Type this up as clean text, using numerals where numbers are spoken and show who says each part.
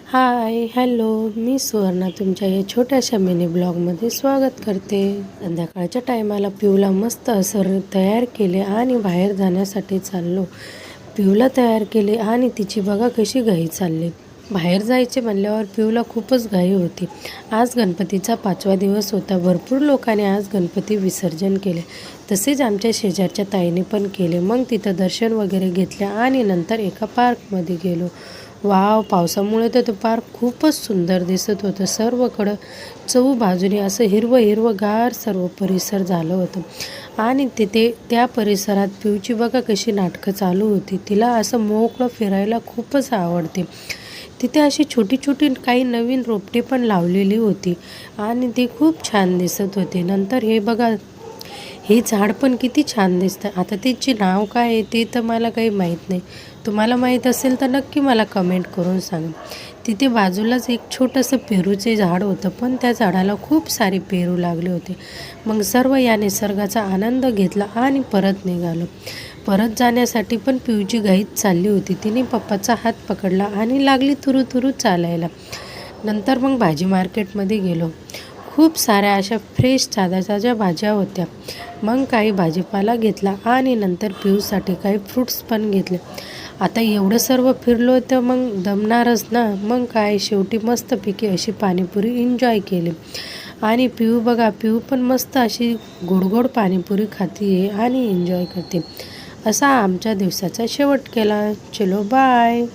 Speaker 1: Hi hello, मी सुवर्णा तुमच्या या छोट्याशा मिनी ब्लॉगमध्ये स्वागत करते. संध्याकाळच्या टायमाला पिऊला मस्त असं तयार केले आणि बाहेर जाण्यासाठी चाललो. पिऊला तयार केले आणि तिची बघा कशी घाई चालली. बाहेर जायचे म्हणल्यावर पिऊला खूपच घाई होती. आज गणपतीचा 5वा दिवस होता. भरपूर लोकांनी आज गणपती विसर्जन केले. तसेच आमच्या शेजारच्या ताईने पण केले. मग तिथं दर्शन वगैरे घेतले आणि नंतर एका पार्कमध्ये गेलो. वाव, पावसामुळे तर तो पार्क खूपच सुंदर दिसत होतं. सर्वकडं बाजूने असं हिरवं हिरवंगार सर्व परिसर झालं होतं. आणि तिथे त्या परिसरात पिऊची बघा कशी नाटकं चालू होती. तिला असं मोकळं फिरायला खूपच आवडते. तिथे अशी छोटी छोटी काही नवीन रोपटे पण लावलेली होती आणि ते खूप छान दिसत होते. नंतर हे बघा, हे झाड पण किती छान दिसतं. आता त्याचे नाव काय आहे ते तर मला काही माहीत नाही. तुम्हाला माहीत असेल तर नक्की मला कमेंट करून सांगा. तिथे बाजूलाच एक छोटंसं पेरूचे झाड होतं, पण त्या झाडाला खूप सारे पेरू लागले होते. मग सर्व या निसर्गाचा आनंद घेतला आणि परत निघालो. परत जाण्यासाठी पण पिऊची घाईच चालली होती. तिने पप्पाचा हात पकडला आणि लागली तुरू तुरू चालायला. नंतर मग भाजी मार्केटमध्ये गेलो. खूप साऱ्या अशा फ्रेश ताज्या ताज्या भाज्या होत्या. मग काही भाजीपाला घेतला आणि नंतर पिऊसाठी काही फ्रूट्स पण घेतले. आता एवढं सर्व फिरलो तर मग दमणारच ना. मग काय, शेवटी मस्तपैकी अशी पाणीपुरी एन्जॉय केली. आणि पिऊ बघा, पिऊ पण मस्त अशी गोड गोड पाणीपुरी खाते आणि एन्जॉय करते. असा आमच्या दिवसाचा शेवट केला. चलो बाय.